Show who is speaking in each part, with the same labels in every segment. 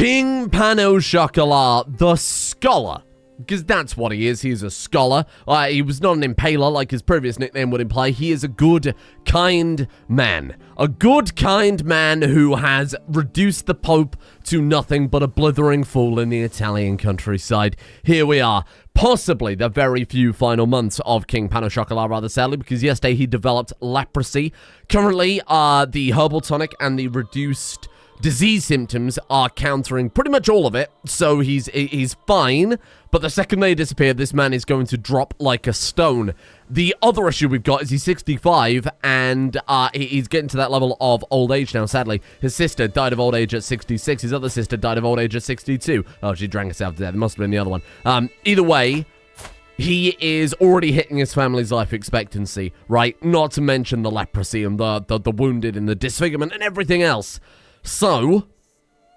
Speaker 1: King Pano Chocolat, the scholar. Because that's what he is. He's a scholar. He was not an impaler like his previous nickname would imply. He is a good, kind man. A good, kind man who has reduced the Pope to nothing but a blithering fool in the Italian countryside. Here we are. Possibly the very few final months of King Pano Chocolat, rather sadly, because yesterday he developed leprosy. Currently, the herbal tonic and the reduced disease symptoms are countering pretty much all of it, so he's fine, but the second they disappear, this man is going to drop like a stone. The other issue we've got is he's 65, and he's getting to that level of old age now, sadly. His sister died of old age at 66, his other sister died of old age at 62. Oh, she drank herself to death, it must have been the other one. Either way, he is already hitting his family's life expectancy, right? Not to mention the leprosy and the wounded and the disfigurement and everything else. So,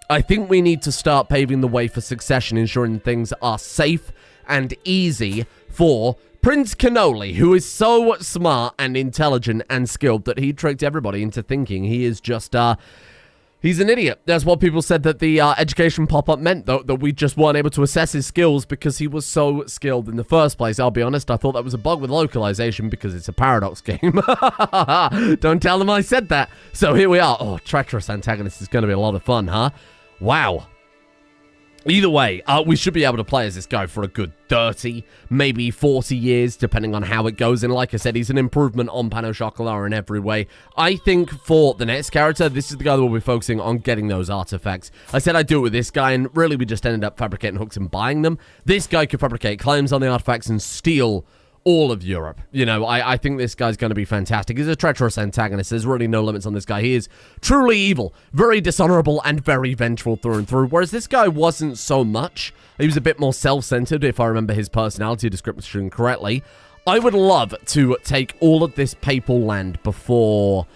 Speaker 1: I think we need to start paving the way for succession, ensuring things are safe and easy for Prince Cannoli, who is so smart and intelligent and skilled that he tricked everybody into thinking he is just, he's an idiot. That's what people said that the education pop-up meant, though, that we just weren't able to assess his skills because he was so skilled in the first place. I'll be honest, I thought that was a bug with localization because it's a paradox game. Don't tell them I said that. So here we are. Oh, treacherous antagonist is going to be a lot of fun, huh? Wow. Either way, we should be able to play as this guy for a good 30, maybe 40 years, depending on how it goes. And like I said, he's an improvement on Pano Chocolat in every way. I think for the next character, this is the guy that we'll be focusing on getting those artifacts. I said I'd do it with this guy, and really we just ended up fabricating hooks and buying them. This guy could fabricate claims on the artifacts and steal all of Europe. You know, I think this guy's going to be fantastic. He's a treacherous antagonist. There's really no limits on this guy. He is truly evil, very dishonorable, and very vengeful through and through, whereas this guy wasn't so much. He was a bit more self-centered, if I remember his personality description correctly. I would love to take all of this papal land before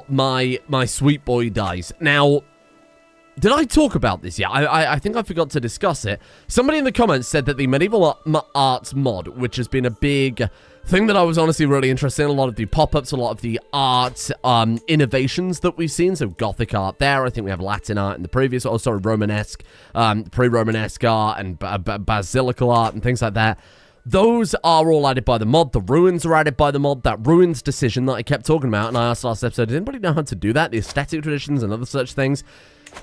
Speaker 1: my sweet boy dies. Now, did I talk about this yet? I think I forgot to discuss it. Somebody in the comments said that the medieval arts mod, which has been a big thing that I was honestly really interested in, a lot of the pop-ups, a lot of the art innovations that we've seen. So Gothic art there. I think we have Latin art in the previous, Romanesque, pre-Romanesque art and basilical art and things like that. Those are all added by the mod. The ruins are added by the mod. That ruins decision that I kept talking about, and I asked last episode, does anybody know how to do that? The aesthetic traditions and other such things.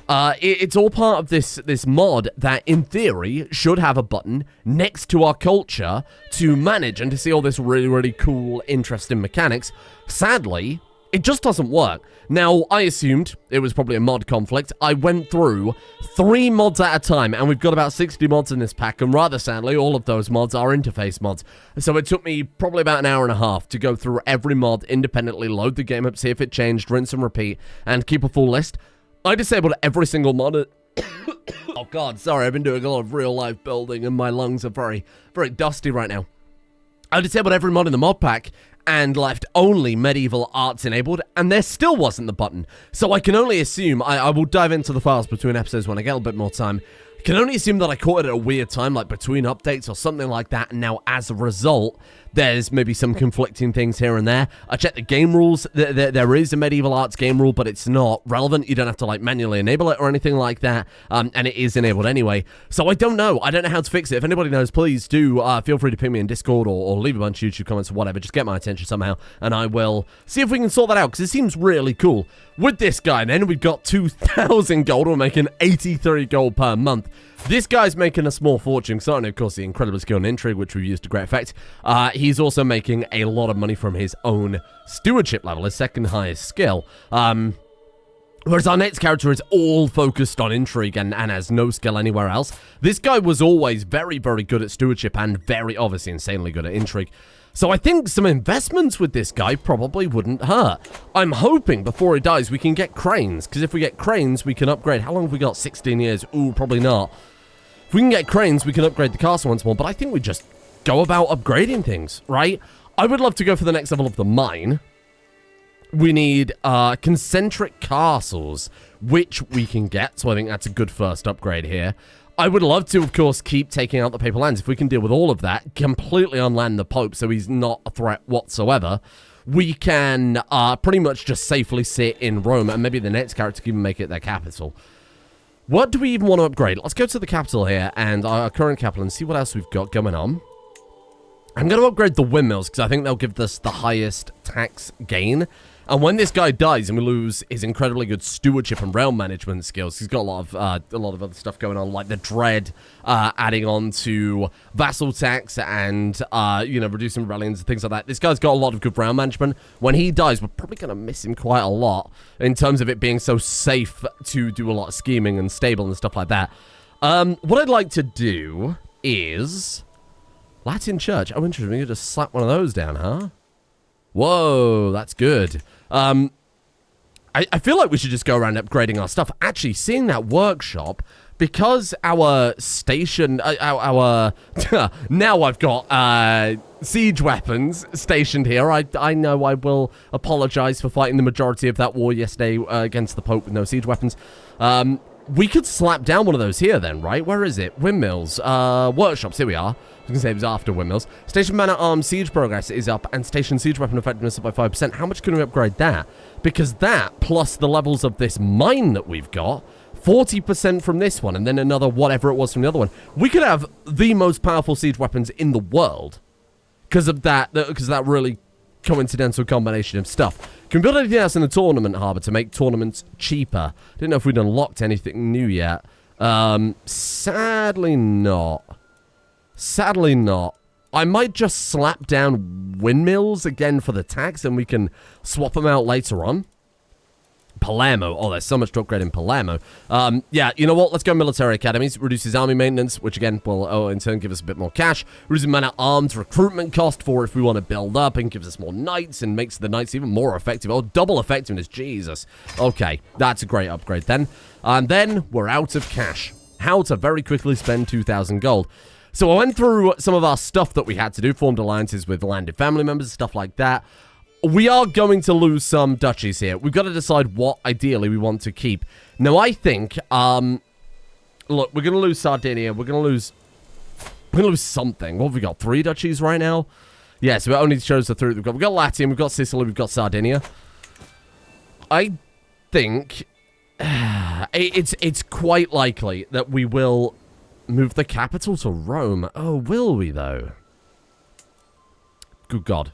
Speaker 1: It's all part of this mod that, in theory, should have a button next to our culture to manage and to see all this really, really cool, interesting mechanics. Sadly, it just doesn't work. Now, I assumed it was probably a mod conflict. I went through 3 mods at a time, and we've got about 60 mods in this pack, and rather sadly, all of those mods are interface mods. So it took me probably about an hour and a half to go through every mod independently, load the game up, see if it changed, rinse and repeat, and keep a full list. I disabled every single mod. Oh god, sorry, I've been doing a lot of real life building and my lungs are very, very dusty right now. I disabled every mod in the mod pack and left only medieval arts enabled, and there still wasn't the button. So I can only assume, I will dive into the files between episodes when I get a bit more time. I can only assume that I caught it at a weird time, like between updates or something like that, and now as a result, there's maybe some conflicting things here and there. I checked the game rules. There is a medieval arts game rule, but it's not relevant. You don't have to like manually enable it or anything like that, and it is enabled anyway. So I don't know. I don't know how to fix it. If anybody knows, please do feel free to ping me in Discord or leave a bunch of YouTube comments or whatever. Just get my attention somehow, and I will see if we can sort that out, because it seems really cool. With this guy, then, we've got 2,000 gold. We're making 83 gold per month. This guy's making a small fortune, certainly, of course, the incredible skill and intrigue, which we've used to great effect. He's also making a lot of money from his own stewardship level, his second highest skill. Whereas our next character is all focused on intrigue and has no skill anywhere else. This guy was always very, very good at stewardship and very, obviously, insanely good at intrigue. So I think some investments with this guy probably wouldn't hurt. I'm hoping before he dies we can get cranes, because if we get cranes we can upgrade. How long have we got? 16 years? Ooh, probably not. If we can get cranes we can upgrade the castle once more, but I think we just go about upgrading things, right? I would love to go for the next level of the mine. We need concentric castles, which we can get, so I think that's a good first upgrade here. I would love to, of course, keep taking out the papal lands. If we can deal with all of that, completely unland the Pope so he's not a threat whatsoever, we can pretty much just safely sit in Rome, and maybe the next character can even make it their capital. What do we even want to upgrade? Let's go to the capital here and our current capital and see what else we've got going on. I'm going to upgrade the windmills because I think they'll give us the highest tax gain. And when this guy dies and we lose his incredibly good stewardship and realm management skills, he's got a lot of other stuff going on, like the dread, adding on to vassal tax and reducing rebellions and things like that. This guy's got a lot of good realm management. When he dies, we're probably going to miss him quite a lot in terms of it being so safe to do a lot of scheming and stable and stuff like that. What I'd like to do is Latin Church. Oh, interesting. We could just slap one of those down, huh? Whoa, that's good. I feel like we should just go around upgrading our stuff. Actually, seeing that workshop, because our station, now I've got siege weapons stationed here. I know I will apologize for fighting the majority of that war yesterday against the Pope with no siege weapons. We could slap down one of those here then, right? Where is it? Windmills, workshops, here we are. I was going to say it was after windmills. Station man-at-arms siege progress is up, and station siege weapon effectiveness up by 5%. How much can we upgrade that? Because that, plus the levels of this mine that we've got, 40% from this one, and then another whatever it was from the other one. We could have the most powerful siege weapons in the world because of that really coincidental combination of stuff. Can we build anything else in the tournament harbor to make tournaments cheaper? Didn't know if we'd unlocked anything new yet. Sadly not. Sadly not. I might just slap down windmills again for the tax and we can swap them out later on. Palermo. Oh, there's so much to upgrade in Palermo. Yeah, you know what? Let's go military academies. Reduces army maintenance, which again will in turn give us a bit more cash. Reduces man-at-arms recruitment cost for if we want to build up and gives us more knights and makes the knights even more effective. Oh, double effectiveness. Jesus. Okay, that's a great upgrade then. And then we're out of cash. How to very quickly spend 2,000 gold. So I went through some of our stuff that we had to do, formed alliances with landed family members, stuff like that. We are going to lose some duchies here. We've got to decide what, ideally, we want to keep. Now, I think, look, we're going to lose Sardinia. We're going to lose something. What have we got? 3 duchies right now? Yeah, so it only shows the 3 we've got. We've got Latium, we've got Sicily, we've got Sardinia. I think it's quite likely that we will move the capital to Rome. Oh, will we, though? Good God.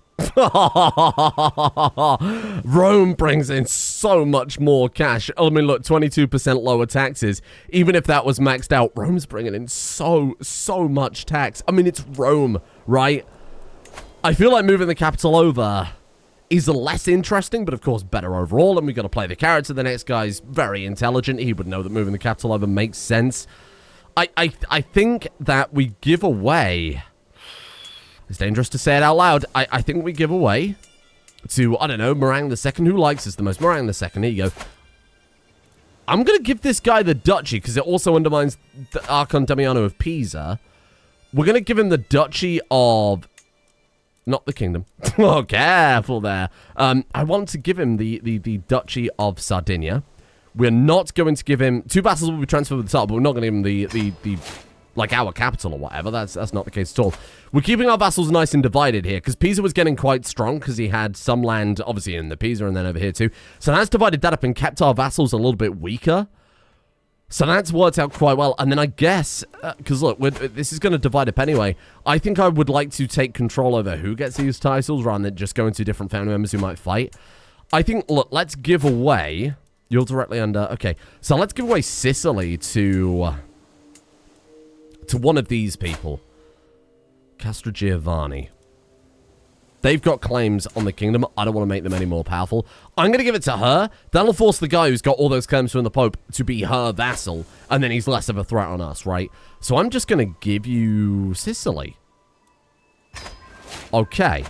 Speaker 1: Rome brings in so much more cash. I mean, look, 22% lower taxes. Even if that was maxed out, Rome's bringing in so much tax. I mean, it's Rome, right? I feel like moving the capital over is less interesting, but of course better overall, and we got to play the character. The next guy's very intelligent. He would know that moving the capital over makes sense. I think that we give away... It's dangerous to say it out loud. I think we give away to, I don't know, Meringue II. Who likes us the most? Meringue II. Here you go. I'm going to give this guy the duchy because it also undermines the Archon Damiano of Pisa. We're going to give him the duchy of... Not the kingdom. Oh, careful there. I want to give him the duchy of Sardinia. We're not going to give him... 2 vassals will be transferred with the top, but we're not going to give him the like our capital or whatever. That's not the case at all. We're keeping our vassals nice and divided here because Pisa was getting quite strong because he had some land obviously in the Pisa and then over here too. So that's divided that up and kept our vassals a little bit weaker. So that's worked out quite well. And then I guess, because look, this is going to divide up anyway. I think I would like to take control over who gets these titles rather than just going to different family members who might fight. I think, look, let's give away... You're directly under... Okay, so let's give away Sicily to one of these people. Castro Giovanni. They've got claims on the kingdom. I don't want to make them any more powerful. I'm going to give it to her. That'll force the guy who's got all those claims from the Pope to be her vassal. And then he's less of a threat on us, right? So I'm just going to give you Sicily. Okay.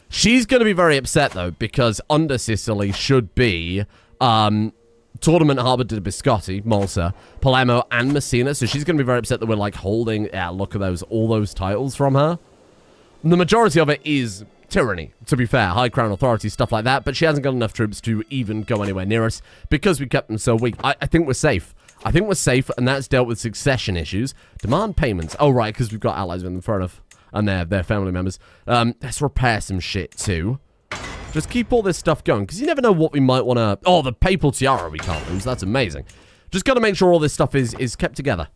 Speaker 1: She's going to be very upset, though, because under Sicily should be... Tournament Harbor de Biscotti, Malta, Palermo, and Messina. So she's going to be very upset that we're, like, holding... Yeah, look at all those titles from her. The majority of it is tyranny, to be fair. High Crown Authority, stuff like that. But she hasn't got enough troops to even go anywhere near us because we kept them so weak. I think we're safe. I think we're safe, and that's dealt with succession issues. Demand payments. Oh, right, because we've got allies with them, fair enough. And they're family members. Let's repair some shit, too. Just keep all this stuff going, because you never know what we might want to... Oh, the Papal Tiara we can't lose. That's amazing. Just got to make sure all this stuff is kept together.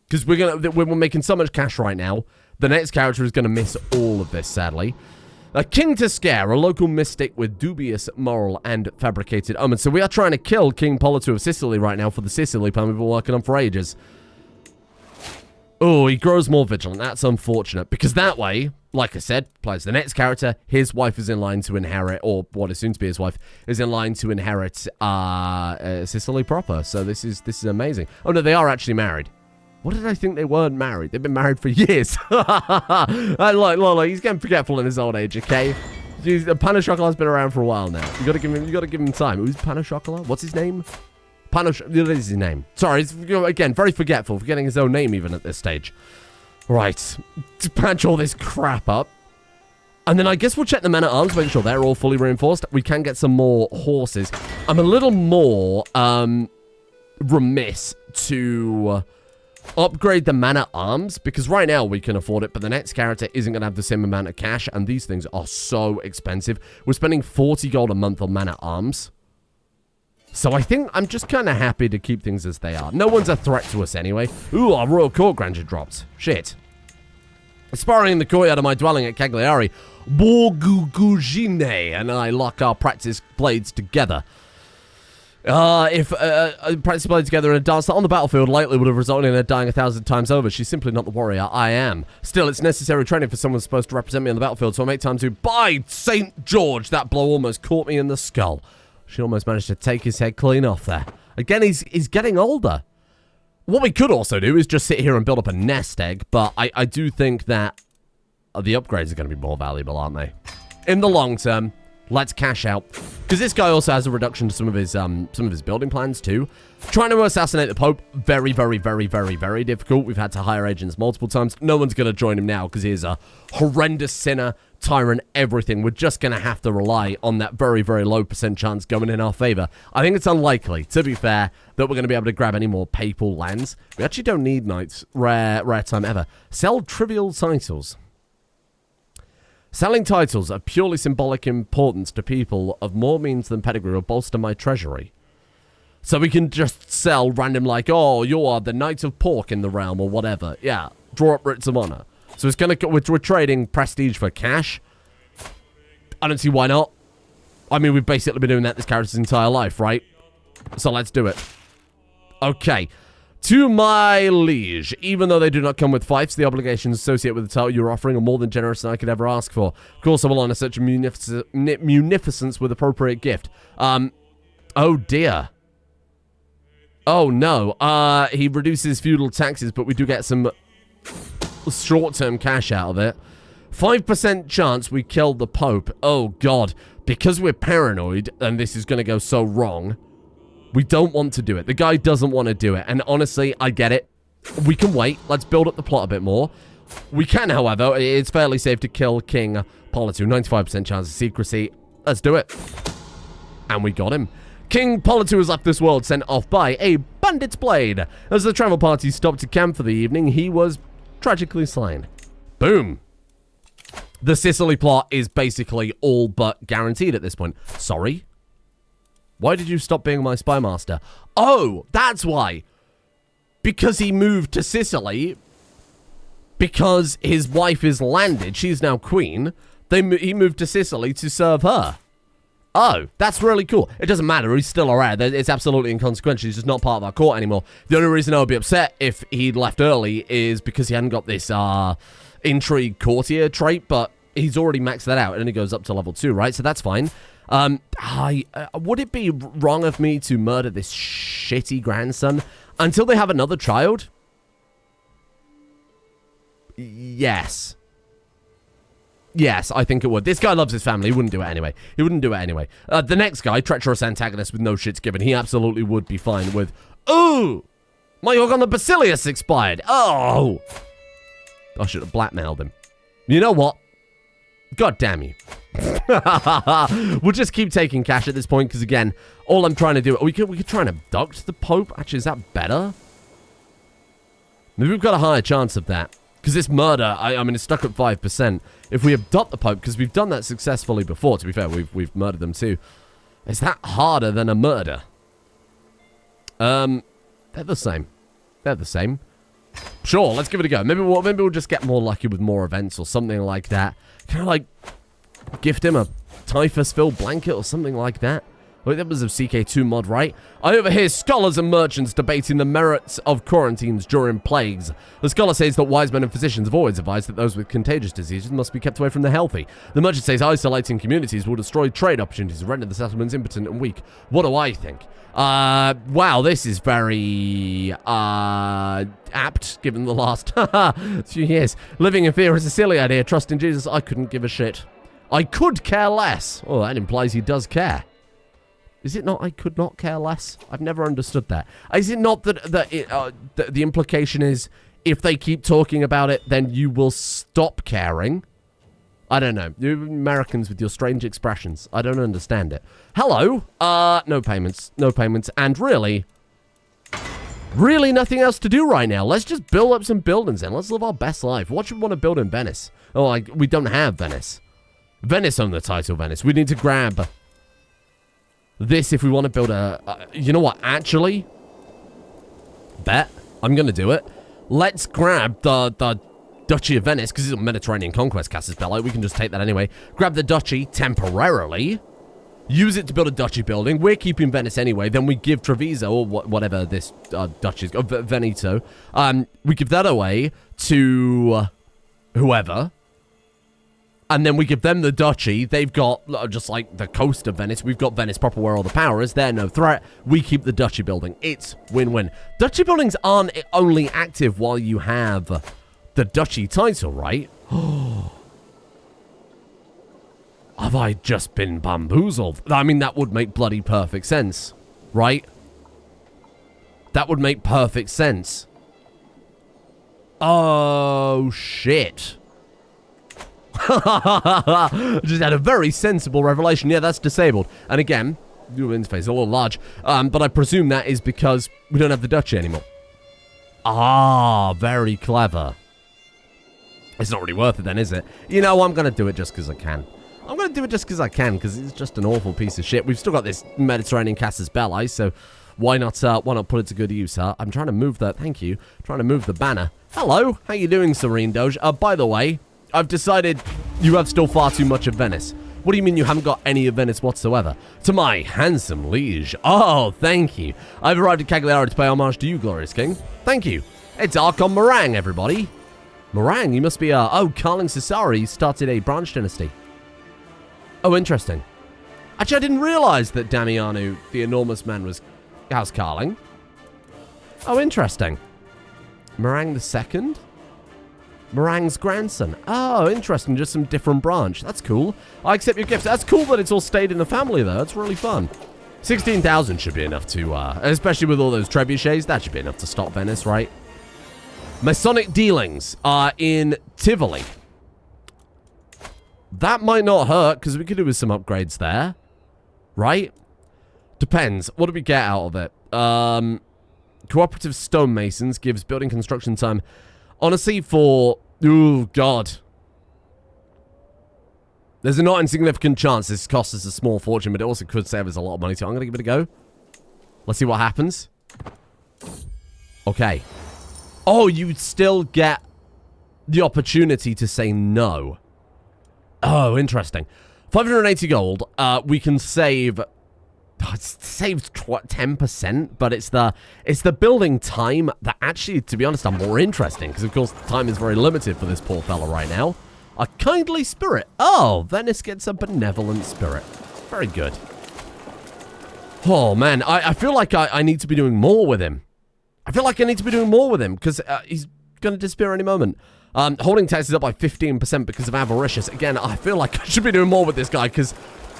Speaker 1: Because we're making so much cash right now. The next character is going to miss all of this, sadly. King to Scare, a local mystic with dubious moral and fabricated omens. So we are trying to kill King Politu of Sicily right now for the Sicily plan we've been working on for ages. Oh, he grows more vigilant. That's unfortunate. Because that way, like I said, plays the next character. His wife is in line to inherit, or what is soon to be his wife, is in line to inherit Sicily proper. So this is amazing. Oh, no, they are actually married. What did I think they weren't married? They've been married for years. Look, he's getting forgetful in his old age, okay? Pan Chocolate's been around for a while now. You gotta give him time. Who's Pan Chocolate? What's his name? That is his name. Sorry, he's, again, very forgetful, forgetting his own name even at this stage. Right. To patch all this crap up. And then I guess we'll check the men-at-arms, make sure they're all fully reinforced. We can get some more horses. I'm a little more remiss to upgrade the man-at-arms, because right now we can afford it, but the next character isn't going to have the same amount of cash, and these things are so expensive. We're spending 40 gold a month on man-at-arms. So I think I'm just kind of happy to keep things as they are. No one's a threat to us anyway. Ooh, our royal court grandeur dropped. Shit. Sparring in the courtyard of my dwelling at Cagliari, Borgugugine and I lock our practice blades together. If practice blades together in a dance on the battlefield likely would have resulted in her dying 1,000 times over. She's simply not the warrior I am. Still, it's necessary training for someone supposed to represent me on the battlefield, so I make time to... By St. George, that blow almost caught me in the skull. She almost managed to take his head clean off there. Again, he's getting older. What we could also do is just sit here and build up a nest egg, but I do think that the upgrades are going to be more valuable, aren't they? In the long term, let's cash out. Because this guy also has a reduction to some of his building plans too. Trying to assassinate the Pope, very, very, very, very, very difficult. We've had to hire agents multiple times. No one's going to join him now because he is a horrendous sinner, tyrant, everything. We're just going to have to rely on that very, very low % chance going in our favor. I think it's unlikely, to be fair, that we're going to be able to grab any more papal lands. We actually don't need knights. Rare time ever. Sell trivial titles. Selling titles of purely symbolic importance to people of more means than pedigree will bolster my treasury. So we can just sell random like, oh, you are the Knight of Pork in the realm or whatever. Yeah, draw up writs of honor. So it's gonna we're trading prestige for cash. I don't see why not. I mean, we've basically been doing that this character's entire life, right? So let's do it. Okay. To my liege, even though they do not come with fiefs, the obligations associated with the title you're offering are more than generous than I could ever ask for. Of course, I will honor such munificence with appropriate gift. Oh dear. Oh no. He reduces feudal taxes, but we do get some short-term cash out of it. 5% chance we killed the Pope. Oh god. Because we're paranoid, and this is going to go so wrong, we don't want to do it. The guy doesn't want to do it. And honestly, I get it. We can wait. Let's build up the plot a bit more. We can, however. It's fairly safe to kill King Politu. 95% chance of secrecy. Let's do it. And we got him. King Politu has left this world, sent off by a bandit's blade. As the travel party stopped to camp for the evening, he was tragically slain. Boom. The Sicily plot is basically all but guaranteed at this point. Sorry? Why did you stop being my spy master? Oh, that's why. Because he moved to Sicily. Because his wife is landed. She's now queen. He moved to Sicily to serve her. Oh, that's really cool. It doesn't matter. He's still around. It's absolutely inconsequential. He's just not part of our court anymore. The only reason I would be upset if he'd left early is because he hadn't got this intrigue courtier trait, but he's already maxed that out, and it goes up to level 2, right? So that's fine. Would it be wrong of me to murder this shitty grandson until they have another child? Yes. Yes, I think it would. This guy loves his family. He wouldn't do it anyway. He wouldn't do it anyway. The next guy, treacherous antagonist with no shits given, he absolutely would be fine with, ooh, my hook on the Basilius expired. Oh, I should have blackmailed him. You know what? God damn you. We'll just keep taking cash at this point, because again, all I'm trying to do... We could try and abduct the Pope. Actually, is that better? Maybe we've got a higher chance of that. Because this murder, I mean, it's stuck at 5%. If we abduct the Pope, because we've done that successfully before, to be fair, we've murdered them too. Is that harder than a murder? They're the same. They're the same. Sure, let's give it a go. Maybe we'll just get more lucky with more events or something like that. Kind of like gift him a typhus-filled blanket or something like that. Wait, that was a CK2 mod, right? I overhear scholars and merchants debating the merits of quarantines during plagues. The scholar says that wise men and physicians have always advised that those with contagious diseases must be kept away from the healthy. The merchant says isolating communities will destroy trade opportunities and render the settlements impotent and weak. What do I think? Wow, this is very, apt, given the last few years. Living in fear is a silly idea. Trust in Jesus, I couldn't give a shit. I could care less. Oh, that implies he does care. Is it not I could not care less? I've never understood that. Is it not that the implication is if they keep talking about it, then you will stop caring? I don't know. You Americans with your strange expressions. I don't understand it. Hello? No payments. No payments. And really nothing else to do right now. Let's just build up some buildings and let's live our best life. What should we want to build in Venice? Oh, we don't have Venice. Venice owned the title Venice. We need to grab this if we want to build a... you know what? Actually, bet. I'm going to do it. Let's grab the Duchy of Venice, because it's a Mediterranean conquest, Casus Belli. We can just take that anyway. Grab the Duchy temporarily. Use it to build a Duchy building. We're keeping Venice anyway. Then we give Treviso, or whatever this Duchy is, Veneto. We give that away to whoever. And then we give them the Duchy. They've got, just like the coast of Venice, we've got Venice proper where all the power is. They're no threat. We keep the Duchy building. It's win-win. Duchy buildings aren't only active while you have the Duchy title, right? Have I just been bamboozled? I mean, that would make bloody perfect sense, right? That would make perfect sense. Oh, shit. Just had a very sensible revelation. Yeah, that's disabled. And again, your interface is a little large. But I presume that is because we don't have the Duchy anymore. Ah, very clever. It's not really worth it then, is it? You know, I'm going to do it just because I can. I'm going to do it just because I can, because it's just an awful piece of shit. We've still got this Mediterranean Casus Belli, so why not put it to good use, huh? I'm trying to move that, thank you. Trying to move the banner. Hello, how you doing, Serene Doge? By the way, I've decided you have still far too much of Venice. What do you mean you haven't got any of Venice whatsoever? To my handsome liege. Oh, thank you. I've arrived at Cagliari to pay homage to you, glorious king. Thank you. It's Archon Meringue, everybody. Meringue, you must be, oh, Karling Cesari started a branch dynasty. Oh, interesting. Actually, I didn't realize that Damiano, the enormous man, was House Karling. Oh, interesting. Meringue the second? Meringue's grandson. Oh, interesting. Just some different branch. That's cool. I accept your gifts. That's cool that it's all stayed in the family, though. That's really fun. 16,000 should be enough to, especially with all those trebuchets, that should be enough to stop Venice, right? Masonic dealings are in Tivoli. That might not hurt, because we could do with some upgrades there. Right? Depends. What do we get out of it? Cooperative stonemasons gives building construction time. Honestly, for... Oh, God. There's a not insignificant chance this costs us a small fortune, but it also could save us a lot of money, so I'm going to give it a go. Let's see what happens. Okay. Oh, you still get the opportunity to say no. Oh, interesting. 580 gold. We can save... Oh, it saves 10%, but it's the building time that actually, to be honest, I'm more interesting, because of course time is very limited for this poor fella right now. A kindly spirit. Oh, Venice gets a benevolent spirit. Very good. Oh, man, I feel like I need to be doing more with him. I feel like I need to be doing more with him, because he's going to disappear any moment. Holding taxes up by 15% because of avaricious. Again, I feel like I should be doing more with this guy, because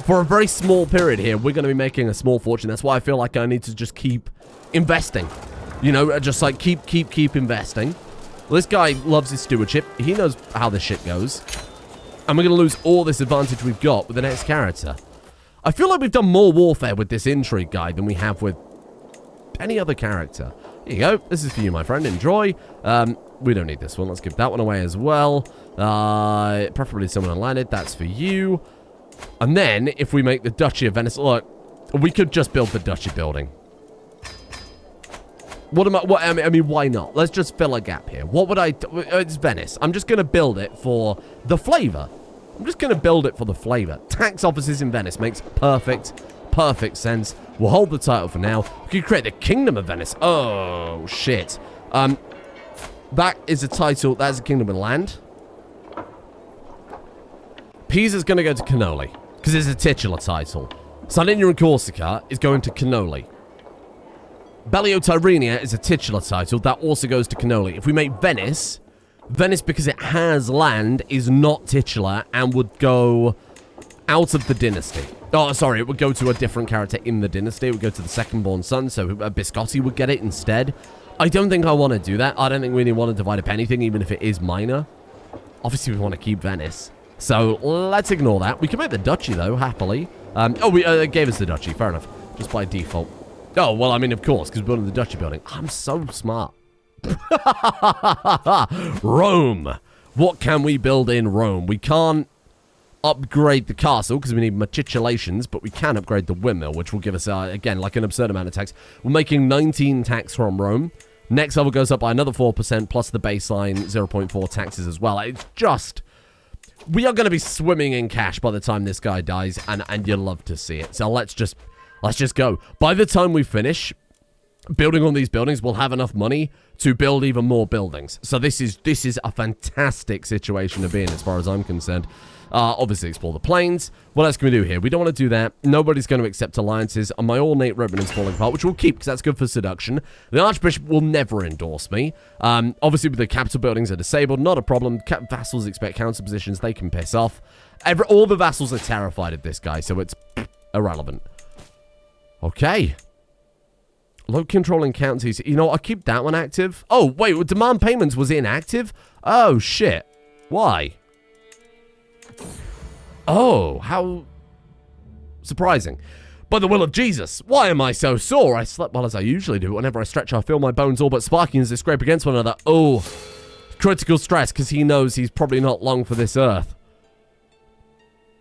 Speaker 1: for a very small period here, we're going to be making a small fortune. That's why I feel like I need to just keep investing. You know, just like keep investing. Well, this guy loves his stewardship. He knows how this shit goes. And we're going to lose all this advantage we've got with the next character. I feel like we've done more warfare with this intrigue guy than we have with any other character. Here you go. This is for you, my friend. Enjoy. We don't need this one. Let's give that one away as well. Preferably someone unlanded. That's for you. And then, if we make the Duchy of Venice... Look, we could just build the Duchy building. I mean, why not? Let's just fill a gap here. What would I do? It's Venice. I'm just going to build it for the flavor. I'm just going to build it for the flavor. Tax offices in Venice makes perfect sense. We'll hold the title for now. We can create the Kingdom of Venice. Oh, shit. That is a title. That's a Kingdom of Land. Pisa's going to go to Cannoli, because it's a titular title. Sardinia and Corsica is going to Cannoli. Bellio Tyrrhenia is a titular title. That also goes to Cannoli. If we make Venice, because it has land, is not titular and would go out of the dynasty. Oh, sorry, it would go to a different character in the dynasty. It would go to the second-born son, so Biscotti would get it instead. I don't think I want to do that. I don't think we really want to divide up anything, even if it is minor. Obviously, we want to keep Venice. So, let's ignore that. We can make the duchy, though, happily. It gave us the duchy. Fair enough. Just by default. Oh, well, I mean, of course, because we're building the duchy building. I'm so smart. Rome. What can we build in Rome? We can't upgrade the castle because we need matriculations, but we can upgrade the windmill, which will give us, again, like an absurd amount of tax. We're making 19 tax from Rome. Next level goes up by another 4%, plus the baseline 0.4 taxes as well. It's just... We are going to be swimming in cash by the time this guy dies, and you'll love to see it. So let's just go. By the time we finish building on these buildings, we'll have enough money to build even more buildings. So this is a fantastic situation to be in as far as I'm concerned. Obviously explore the plains. What else can we do here? We don't want to do that. Nobody's going to accept alliances. And my ornate ribbon is falling apart, which we'll keep because that's good for seduction. The Archbishop will never endorse me. Obviously, the capital buildings are disabled. Not a problem. Vassals expect counter positions. They can piss off. All the vassals are terrified of this guy, so it's irrelevant. Okay. Low controlling counties. You know, I'll keep that one active. Oh, wait. Demand payments was inactive? Oh, shit. Why? Oh, how surprising. By the will of Jesus, why am I so sore? I slept well as I usually do. Whenever I stretch, I feel my bones all but sparking as they scrape against one another. Oh, critical stress, because he knows he's probably not long for this earth.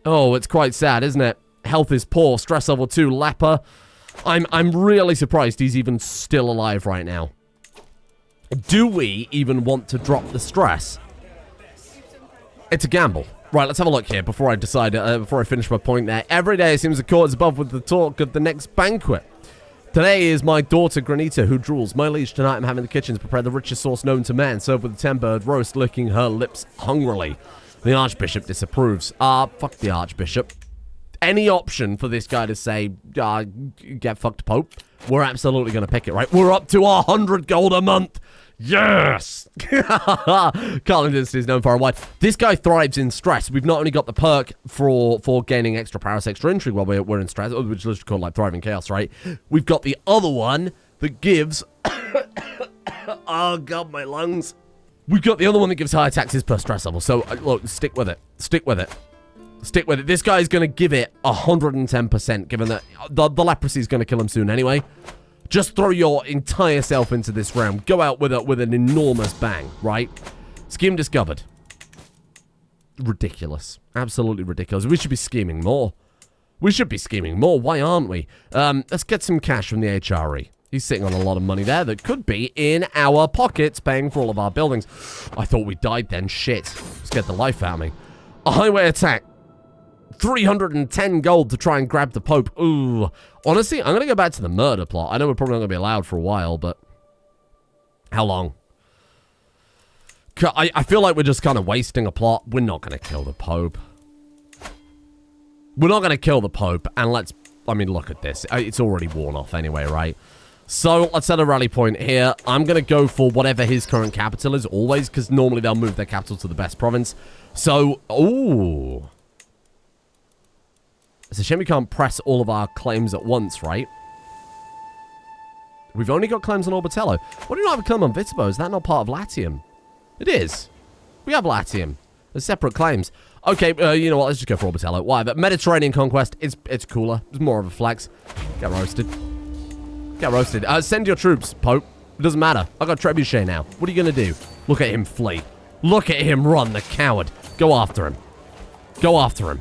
Speaker 1: Oh, it's quite sad, isn't it? Health is poor, stress level 2, leper. I'm really surprised he's even still alive right now. Do we even want to drop the stress? It's a gamble. Right, let's have a look here before I decide, before I finish my point there. Every day seems the court is above with the talk of the next banquet. Today is my daughter Granita who drools. My liege, tonight I'm having the kitchens prepare the richest sauce known to man, served with a 10-bird roast, licking her lips hungrily. The Archbishop disapproves. Fuck the Archbishop. Any option for this guy to say, get fucked, Pope, we're absolutely going to pick it, right? We're up to 100 gold a month. Yes! Karling dynasty is known far and wide. This guy thrives in stress. We've not only got the perk for gaining extra prowess, extra intrigue while we're in stress, which is literally called like thriving chaos, right? We've got the other one that gives... oh, God, my lungs. We've got the other one that gives higher taxes per stress level. So, look, stick with it. Stick with it. Stick with it. This guy's going to give it 110%, given that the leprosy is going to kill him soon anyway. Just throw your entire self into this realm. Go out with an enormous bang, right? Scheme discovered. Ridiculous. Absolutely ridiculous. We should be scheming more. We should be scheming more. Why aren't we? Let's get some cash from the HRE. He's sitting on a lot of money there that could be in our pockets, paying for all of our buildings. I thought we died then. Shit. Scared the life out of me. A highway attack. 310 gold to try and grab the Pope. Ooh. Honestly, I'm going to go back to the murder plot. I know we're probably not going to be allowed for a while, but... How long? I feel like we're just kind of wasting a plot. We're not going to kill the Pope. We're not going to kill the Pope, and let's... I mean, look at this. It's already worn off anyway, right? So, let's set a rally point here. I'm going to go for whatever his current capital is, always, because normally they'll move their capital to the best province. So, ooh... It's a shame we can't press all of our claims at once, right? We've only got claims on Orbitello. What do you not have a claim on Viterbo? Is that not part of Latium? It is. We have Latium. There's separate claims. Okay, you know what? Let's just go for Orbitello. Why? But Mediterranean Conquest, it's cooler. It's more of a flex. Get roasted. Get roasted. Send your troops, Pope. It doesn't matter. I got Trebuchet now. What are you going to do? Look at him flee. Look at him run, the coward. Go after him. Go after him.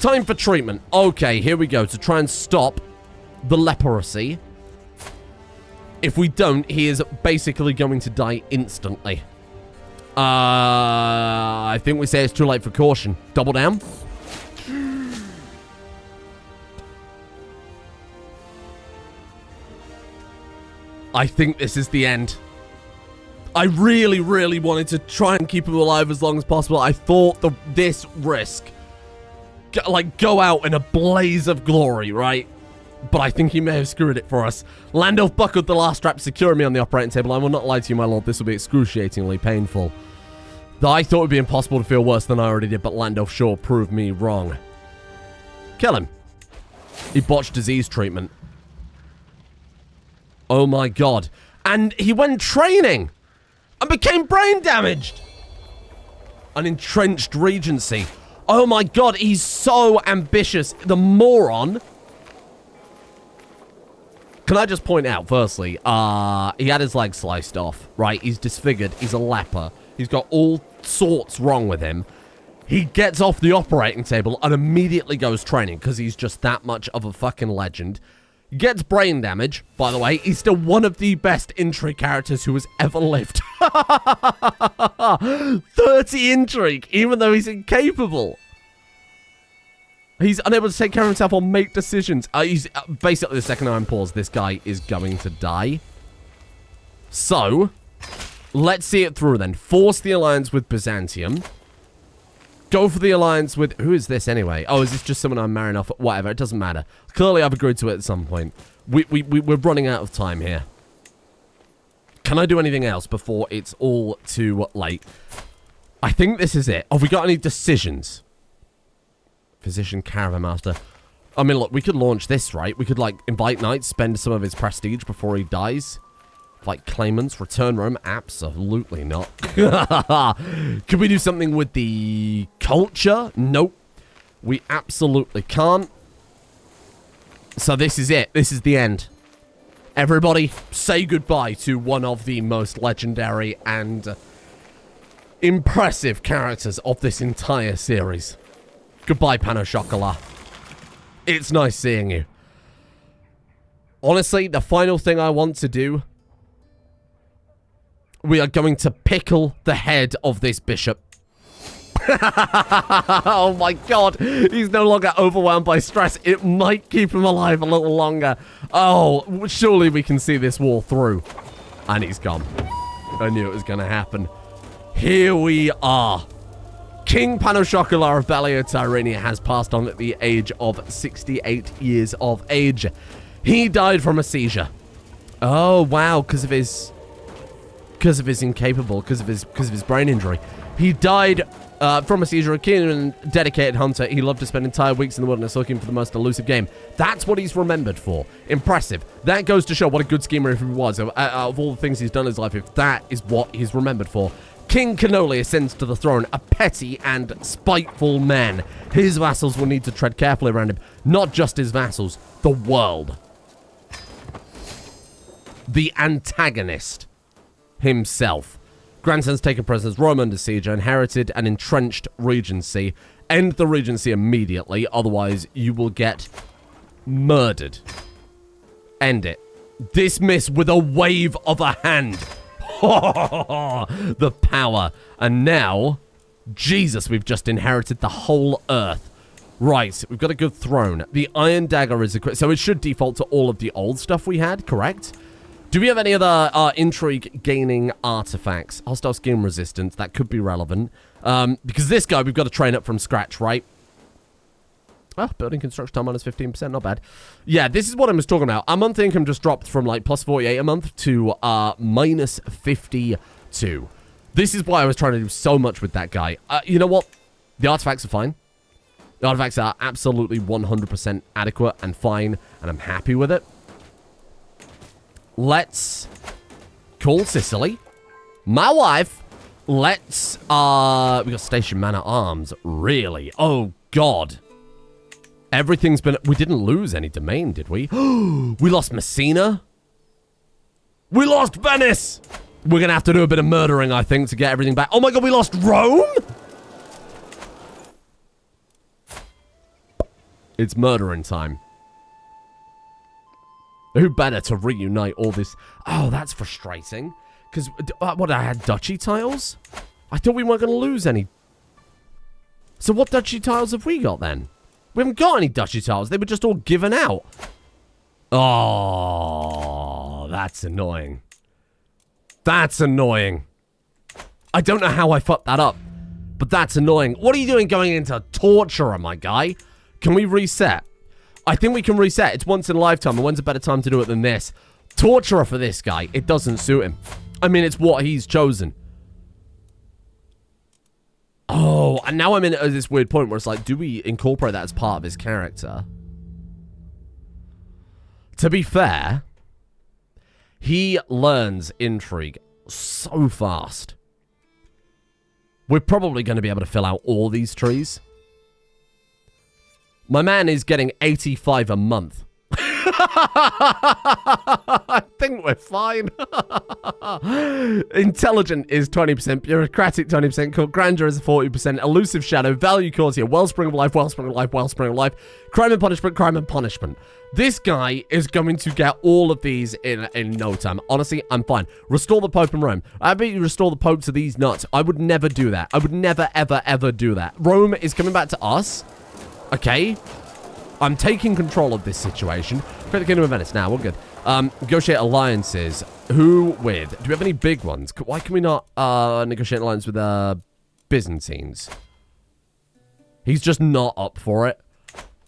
Speaker 1: Time for treatment. Okay, here we go. To try and stop the leprosy. If we don't, he is basically going to die instantly. I think we say it's too late for caution. Double down. I think this is the end. I really, really wanted to try and keep him alive as long as possible. I thought this risk, go out in a blaze of glory, right? But I think he may have screwed it for us. Landolf buckled the last strap, securing me on the operating table. I will not lie to you, my lord. This will be excruciatingly painful. Though I thought it would be impossible to feel worse than I already did, but Landolf sure proved me wrong. Kill him. He botched disease treatment. Oh my god. And he went training and became brain damaged. An entrenched regency. Oh my god, he's so ambitious. The moron. Can I just point out, firstly, he had his leg sliced off, right? He's disfigured. He's a leper. He's got all sorts wrong with him. He gets off the operating table and immediately goes training because he's just that much of a fucking legend. Gets brain damage, by the way. He's still one of the best intrigue characters who has ever lived. 30 intrigue, even though he's incapable. He's unable to take care of himself or make decisions. He's basically, the second I'm paused, this guy is going to die. So, let's see it through then. Force the alliance with Byzantium. Go for the alliance with... Who is this anyway? Oh, is this just someone I'm marrying off? Whatever, it doesn't matter. Clearly, I've agreed to it at some point. We're running out of time here. Can I do anything else before it's all too late? I think this is it. Have we got any decisions? Physician Caravan Master. I mean, look, we could launch this, right? We could, invite knights, spend some of his prestige before he dies. Like claimants, return Rome? Absolutely not. Could we do something with the culture? Nope. We absolutely can't. So this is it. This is the end. Everybody, say goodbye to one of the most legendary and impressive characters of this entire series. Goodbye, Pan au Chocolat. It's nice seeing you. Honestly, the final thing I want to do... We are going to pickle the head of this bishop. Oh my god. He's no longer overwhelmed by stress. It might keep him alive a little longer. Oh, surely we can see this war through. And he's gone. I knew it was going to happen. Here we are. King Pan au Chocolat of Bellio Tyrrhenia has passed on at the age of 68 years of age. He died from a seizure. Oh, wow, because of his brain injury. He died from a seizure. A keen and dedicated hunter. He loved to spend entire weeks in the wilderness looking for the most elusive game. That's what he's remembered for. Impressive. That goes to show what a good schemer he was. Out of all the things he's done in his life, if that is what he's remembered for. King Cannoli ascends to the throne, a petty and spiteful man. His vassals will need to tread carefully around him. Not just his vassals, the world. The antagonist himself. Grandsons taken prisoners, Rome under siege, inherited an entrenched regency. End the regency immediately, otherwise you will get murdered. End it. Dismiss with a wave of a hand. The power. And now, Jesus, we've just inherited the whole earth. Right, we've got a good throne. The Iron Dagger is equipped, so it should default to all of the old stuff we had, correct? Do we have any other intrigue-gaining artifacts? Hostile skin resistance, that could be relevant. Because this guy, we've got to train up from scratch, right? Oh, building construction time minus 15%, not bad. Yeah, this is what I was talking about. Our monthly income just dropped from, plus 48 a month to minus 52. This is why I was trying to do so much with that guy. You know what? The artifacts are fine. The artifacts are absolutely 100% adequate and fine, and I'm happy with it. Let's call Sicily. My wife. Let's, we got Station Man at Arms. Really? Oh, God. Everything's been... We didn't lose any domain, did we? We lost Messina. We lost Venice. We're going to have to do a bit of murdering, I think, to get everything back. Oh, my God, we lost Rome? It's murdering time. Who better to reunite all this? Oh, that's frustrating. Because, what, I had duchy tiles? I thought we weren't going to lose any. So what duchy tiles have we got then? We haven't got any duchy tiles. They were just all given out. Oh, that's annoying. That's annoying. I don't know how I fucked that up, but that's annoying. What are you doing going into Torturer, my guy? Can we reset? I think we can reset. It's once in a lifetime, and when's a better time to do it than this? Torturer for this guy. It doesn't suit him. I mean, it's what he's chosen. Oh, and now I'm in this weird point where it's like, do we incorporate that as part of his character? To be fair, he learns intrigue so fast. We're probably going to be able to fill out all these trees. My man is getting 85 a month. I think we're fine. Intelligent is 20%, bureaucratic 20%, called grandeur is 40%, elusive shadow, value courtier, wellspring of life, wellspring of life, wellspring of life, crime and punishment, crime and punishment. This guy is going to get all of these in no time. Honestly, I'm fine. Restore the Pope in Rome. I bet you restore the Pope to these nuts. I would never do that. I would never, ever, ever do that. Rome is coming back to us. Okay. I'm taking control of this situation. Create the Kingdom of Venice. Now, we're good. Negotiate alliances. Who with? Do we have any big ones? Why can we not negotiate an alliance with Byzantines? He's just not up for it.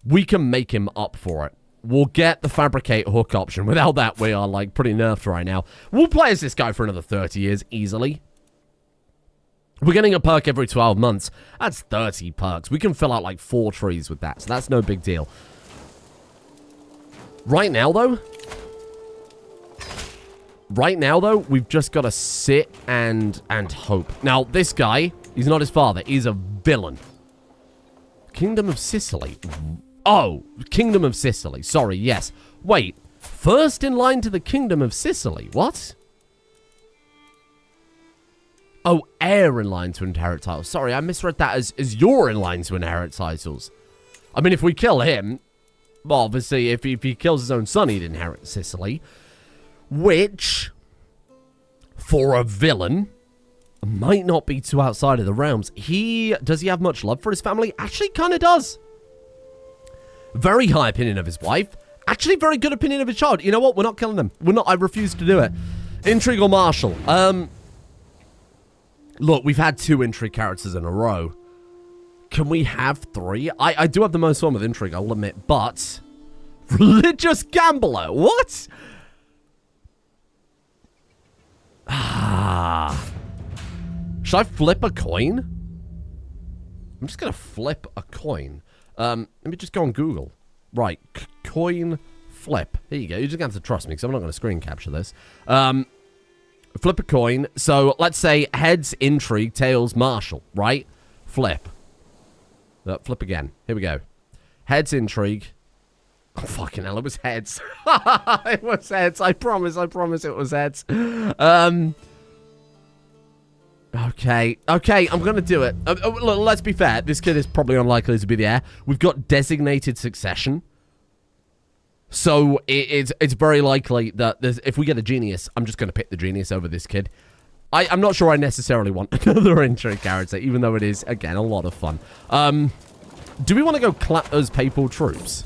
Speaker 1: We can make him up for it. We'll get the fabricate hook option. Without that, we are, like, pretty nerfed right now. We'll play as this guy for another 30 years, easily. We're getting a perk every 12 months. That's 30 perks. We can fill out, like, 4 trees with that, so that's no big deal. Right now, though, we've just got to sit and hope. Now, this guy, he's not his father. He's a villain. Kingdom of Sicily. Oh, Kingdom of Sicily. Sorry, yes. Wait, first in line to the Kingdom of Sicily. What? Oh, heir in line to inherit titles. Sorry, I misread that as you're in line to inherit titles. I mean, if we kill him, well, obviously, if he kills his own son, he'd inherit Sicily. Which, for a villain, might not be too outside of the realms. Does he have much love for his family? Actually, kind of does. Very high opinion of his wife. Actually, very good opinion of his child. You know what? We're not killing him. We're not. I refuse to do it. Intrigue or martial? Look, we've had 2 intrigue characters in a row. Can we have 3? I do have the most fun with intrigue, I'll admit, but... Religious gambler? What? Should I flip a coin? I'm just going to flip a coin. Let me just go on Google. Right, coin flip. Here you go. You're just going to have to trust me, because I'm not going to screen capture this. Flip a coin. So, let's say heads, intrigue, tails, martial, right? Flip. Flip again. Here we go. Heads, intrigue. Oh, fucking hell, it was heads. It was heads. I promise it was heads. Okay, I'm going to do it. Look, let's be fair. This kid is probably unlikely to be the heir. We've got designated succession. So, it's very likely that if we get a genius, I'm just going to pick the genius over this kid. I'm not sure I necessarily want another intrigue character, even though it is, again, a lot of fun. Do we want to go clap those papal troops?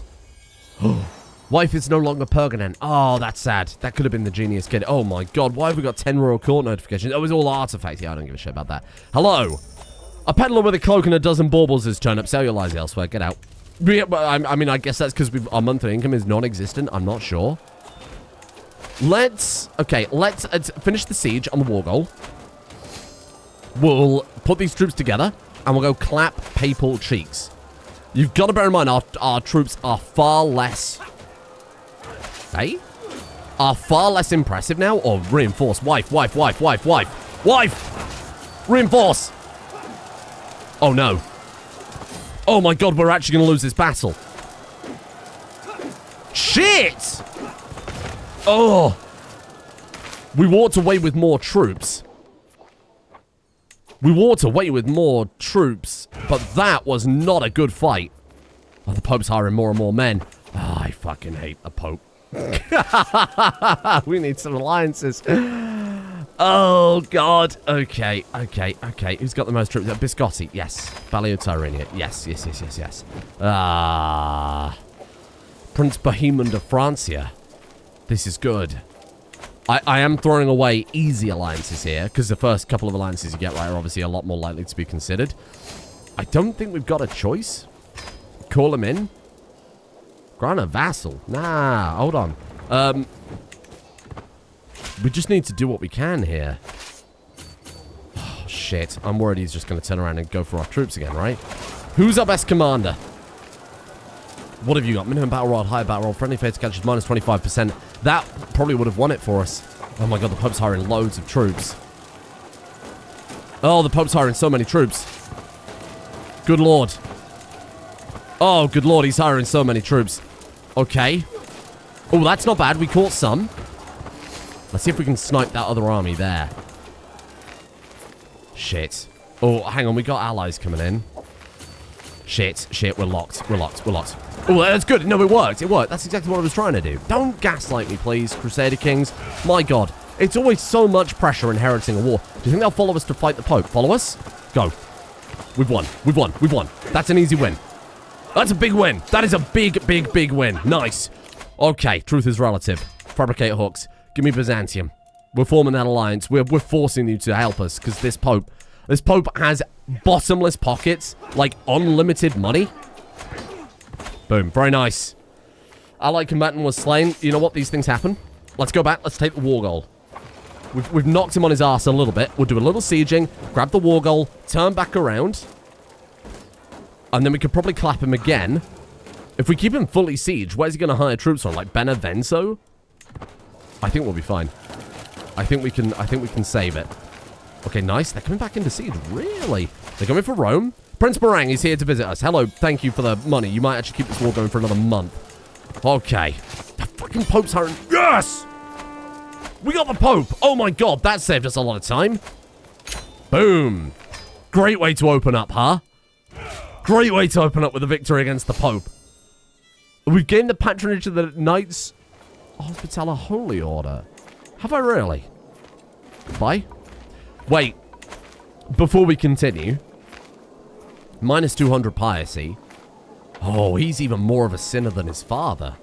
Speaker 1: Wife is no longer permanent. Oh, that's sad. That could have been the genius kid. Oh my god, why have we got 10 royal court notifications? Oh, it was all artifacts. Yeah, I don't give a shit about that. Hello. A peddler with a cloak and a dozen baubles has turned up. Sell your lies elsewhere. Get out. Yeah, I mean, I guess that's because our monthly income is non-existent. I'm not sure. Let's finish the siege on the war goal. We'll put these troops together, and we'll go clap papal cheeks. You've got to bear in mind, our troops are far less... Hey? Are far less impressive now, or reinforce? Wife! Reinforce! Oh, no. Oh, my God, we're actually going to lose this battle. Shit! Oh. We walked away with more troops. But that was not a good fight. Oh, the Pope's hiring more and more men. Oh, I fucking hate the Pope. We need some alliances. Oh, God. Okay. Who's got the most troops? Biscotti. Yes. Valio Tyrrhenia. Yes. Prince Bohemond of Francia. This is good. I am throwing away easy alliances here, because the first couple of alliances you get right are obviously a lot more likely to be considered. I don't think we've got a choice. Call him in. Grant a vassal. Nah, hold on. We just need to do what we can here. Oh, shit. I'm worried he's just going to turn around and go for our troops again, right? Who's our best commander? What have you got? Minimum battle rod, high battle roll, friendly fate to catch is minus 25%. That probably would have won it for us. Oh my god, the Pope's hiring loads of troops. Oh, the Pope's hiring so many troops. Good lord. Oh, good lord, he's hiring so many troops. Okay. Oh, that's not bad. We caught some. Let's see if we can snipe that other army there. Shit. Oh, hang on. We got allies coming in. Shit. We're locked. Oh, that's good. No, it worked. That's exactly what I was trying to do. Don't gaslight me, please, Crusader Kings. My god. It's always so much pressure inheriting a war. Do you think they'll follow us to fight the Pope? Follow us? Go. We've won. That's an easy win. That's a big win. That is a big win. Nice. Okay, truth is relative. Fabricate hooks. Give me Byzantium. We're forming that alliance. We're forcing you to help us, because this Pope has bottomless pockets, like unlimited money. Boom. Very nice. Allied combatant was slain. You know what? These things happen. Let's go back. Let's take the war goal. We've knocked him on his ass a little bit. We'll do a little sieging, grab the war goal, turn back around, and then we could probably clap him again. If we keep him fully siege, where's he going to hire troops from? Like Benevento? I think we'll be fine. I think we can save it. Okay, nice. They're coming back into siege. Really? They're coming for Rome. Prince Barang is here to visit us. Hello. Thank you for the money. You might actually keep this war going for another month. Okay. The fucking Pope's hiring. Yes! We got the Pope. Oh my god. That saved us a lot of time. Boom. Great way to open up, huh? Great way to open up with a victory against the Pope. We've gained the patronage of the Knights Hospitaller Holy Order. Have I really? Bye. Wait. Before we continue. Minus 200 piracy. Oh, he's even more of a sinner than his father.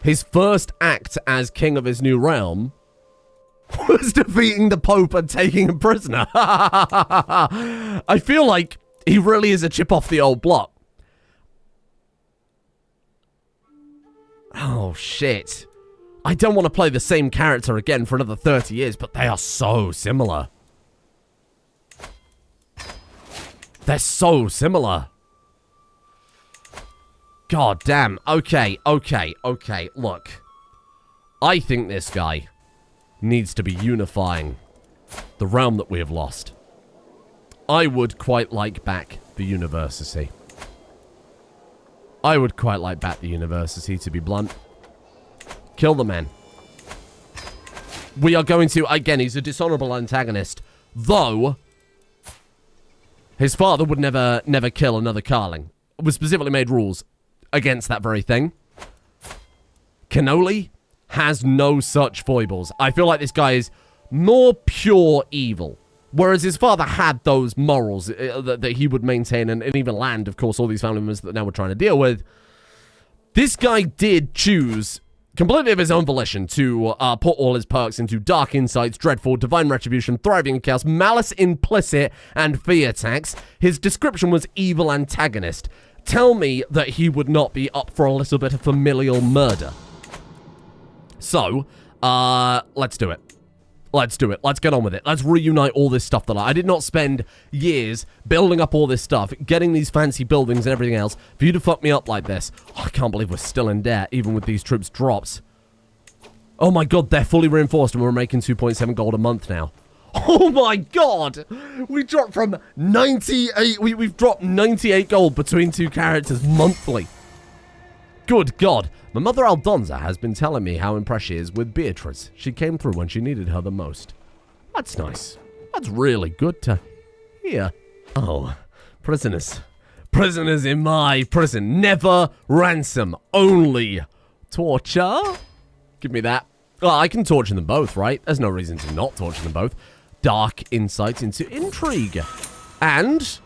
Speaker 1: His first act as king of his new realm was defeating the Pope and taking him prisoner. I feel like he really is a chip off the old block. Oh, shit. I don't want to play the same character again for another 30 years, but they are so similar. They're so similar. God damn. Okay. Look. I think this guy needs to be unifying the realm that we have lost. I would quite like back the university. To be blunt. Kill the man. We are going to... Again, he's a dishonorable antagonist. Though... his father would never kill another Karling. We specifically made rules against that very thing. Cannoli has no such foibles. I feel like this guy is more pure evil. Whereas his father had those morals that he would maintain and even land, of course, all these family members that now we're trying to deal with. This guy did choose, completely of his own volition, to put all his perks into Dark Insights, Dreadful, Divine Retribution, Thriving in Chaos, Malice Implicit, and Fear Tax. His description was Evil Antagonist. Tell me that he would not be up for a little bit of familial murder. So, let's do it. Let's get on with it. Let's reunite all this stuff that I did not spend years building up all this stuff, getting these fancy buildings and everything else, for you to fuck me up like this. Oh, I can't believe we're still in debt, even with these troops drops. Oh my god, they're fully reinforced and we're making 2.7 gold a month now. Oh my god! We dropped from 98... We've dropped 98 gold between two characters monthly. Good god. My mother Aldonza has been telling me how impressed she is with Beatrice. She came through when she needed her the most. That's nice. That's really good to hear. Oh, prisoners. Prisoners in my prison. Never ransom, only torture. Give me that. Well, I can torture them both, right? There's no reason to not torture them both. Dark insight into intrigue. And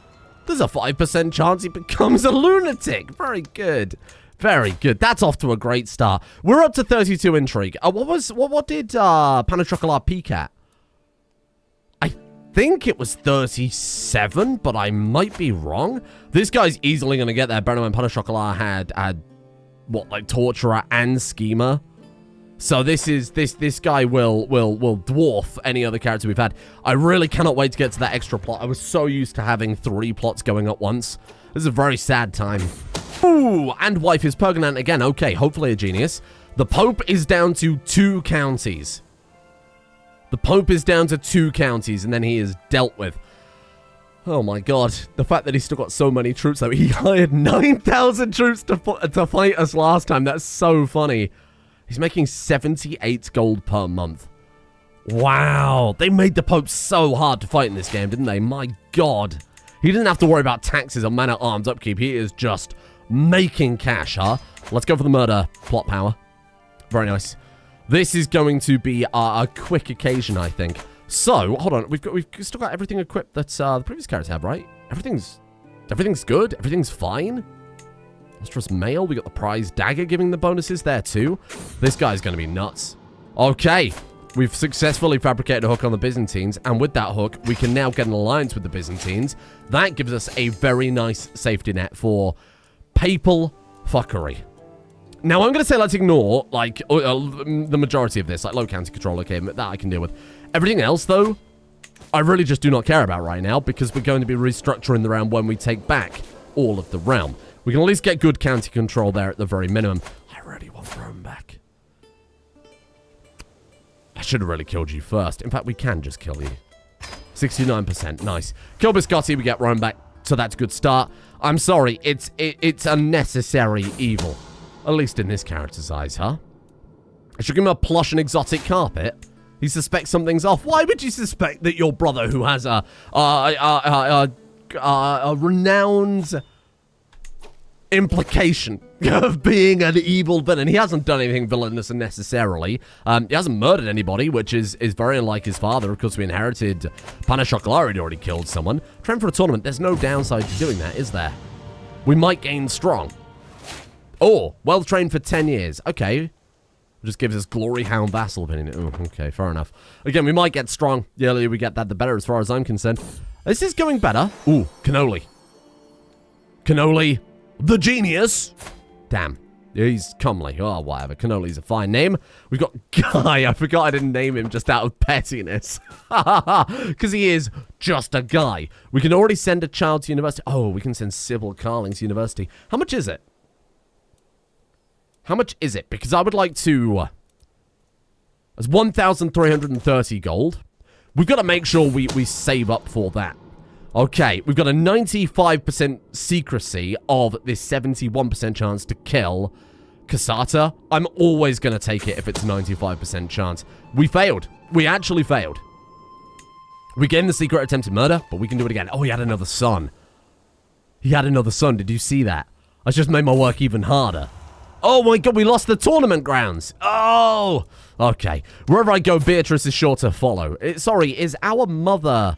Speaker 1: there's a 5% chance he becomes a lunatic. Very good. Very good. That's off to a great start. We're up to 32 intrigue. What did Pain au Chocolat peak at? I think it was 37, but I might be wrong. This guy's easily going to get there. Bear in mind, Pain au Chocolat had what, like torturer and schemer. So this guy will dwarf any other character we've had. I really cannot wait to get to that extra plot. I was so used to having 3 plots going at once. This is a very sad time. Ooh, and wife is pregnant again. Okay, hopefully a genius. The Pope is down to 2 counties. The Pope is down to 2 counties, and then he is dealt with. Oh my god. The fact that he's still got so many troops, though. He hired 9,000 troops to fight us last time. That's so funny. He's making 78 gold per month. Wow. They made the Pope so hard to fight in this game, didn't they? My god. He doesn't have to worry about taxes or man-at-arms upkeep. He is just making cash, huh? Let's go for the murder plot power. Very nice. This is going to be a quick occasion, I think. So, hold on. We've still got everything equipped that the previous characters have, right? Everything's good. Everything's fine. Lustrous mail. We got the prize dagger giving the bonuses there too. This guy's going to be nuts. Okay. We've successfully fabricated a hook on the Byzantines, and with that hook, we can now get an alliance with the Byzantines. That gives us a very nice safety net for papal fuckery. Now, I'm going to say let's ignore, like, the majority of this, like low county control, okay, that I can deal with. Everything else, though, I really just do not care about right now, because we're going to be restructuring the realm when we take back all of the realm. We can at least get good county control there at the very minimum. I really want Rome back. I should have really killed you first. In fact, we can just kill you. 69%. Nice. Kill Biscotti, we get Rome back. So that's a good start. I'm sorry. It's unnecessary evil. At least in this character's eyes, huh? I should give him a plush and exotic carpet. He suspects something's off. Why would you suspect that your brother, who has a renowned implication of being an evil villain. He hasn't done anything villainous necessarily. He hasn't murdered anybody, which is very unlike his father. Of course, we inherited Pain au Chocolat. He'd already killed someone. Train for a tournament. There's no downside to doing that, is there? We might gain strong. Oh, well trained for 10 years. Okay. Just gives us glory hound vassal opinion. Oh, okay, fair enough. Again, we might get strong. The earlier we get that, the better as far as I'm concerned. This is going better. Ooh, cannoli. Cannoli. The genius. Damn. He's comely. Oh, whatever. Cannoli's a fine name. We've got Guy. I forgot I didn't name him just out of pettiness. Because he is just a guy. We can already send a child to university. Oh, we can send Sybil Karling to university. How much is it? How much is it? Because I would like to... It's 1,330 gold. We've got to make sure we save up for that. Okay, we've got a 95% secrecy of this 71% chance to kill Crusader. I'm always going to take it if it's a 95% chance. We failed. We actually failed. We gained the secret attempted murder, but we can do it again. Oh, he had another son. He had another son. Did you see that? I just made my work even harder. Oh my god, we lost the tournament grounds. Oh, okay. Wherever I go, Beatrice is sure to follow. Sorry, is our mother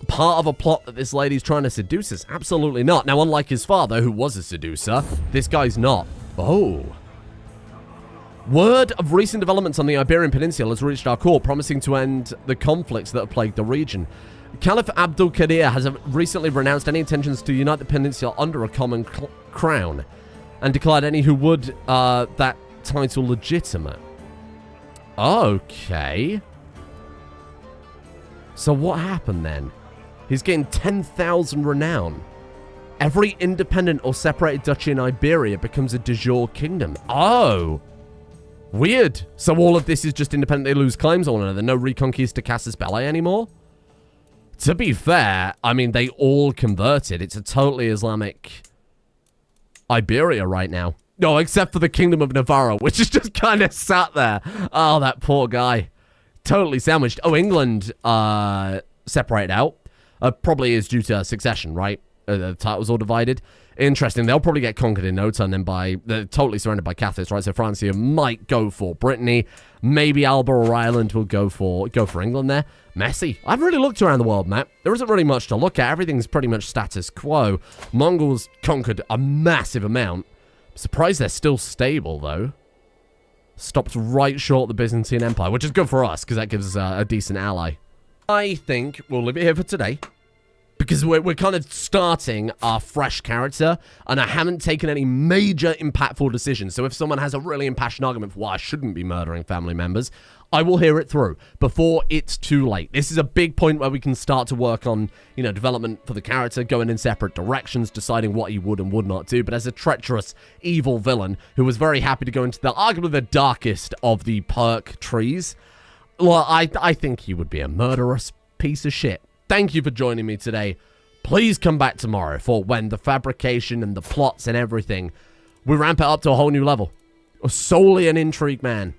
Speaker 1: part of a plot that this lady's trying to seduce us? Absolutely not. Now, unlike his father, who was a seducer, this guy's not. Oh. Word of recent developments on the Iberian Peninsula has reached our court, promising to end the conflicts that have plagued the region. Caliph Abdul-Qadir has recently renounced any intentions to unite the peninsula under a common crown, and declared any who would that title legitimate. Okay. So what happened then? He's getting 10,000 renown. Every independent or separated duchy in Iberia becomes a de jure kingdom. Oh. Weird. So all of this is just independently lose claims on one another. No Reconquista Casus Belli anymore? To be fair, I mean, they all converted. It's a totally Islamic Iberia right now. No, except for the Kingdom of Navarro, which is just kind of sat there. Oh, that poor guy. Totally sandwiched. Oh, England separated out. Probably is due to succession, right? the titles all divided. Interesting. They'll probably get conquered in no time. Then they're totally surrounded by Catholics, right? So France here might go for Brittany. Maybe Alba or Ireland will go for England there. Messy. I've really looked around the world map. There isn't really much to look at. Everything's pretty much status quo. Mongols conquered a massive amount. I'm surprised they're still stable though. Stopped right short of the Byzantine Empire, which is good for us because that gives us a decent ally. I think we'll leave it here for today. Because we're kind of starting our fresh character, and I haven't taken any major impactful decisions. So if someone has a really impassioned argument for why I shouldn't be murdering family members, I will hear it through before it's too late. This is a big point where we can start to work on, you know, development for the character, going in separate directions, deciding what he would and would not do. But as a treacherous, evil villain who was very happy to go into arguably the darkest of the perk trees, well, I think he would be a murderous piece of shit. Thank you for joining me today. Please come back tomorrow for when the fabrication and the plots and everything, we ramp it up to a whole new level. Solely an intrigue man.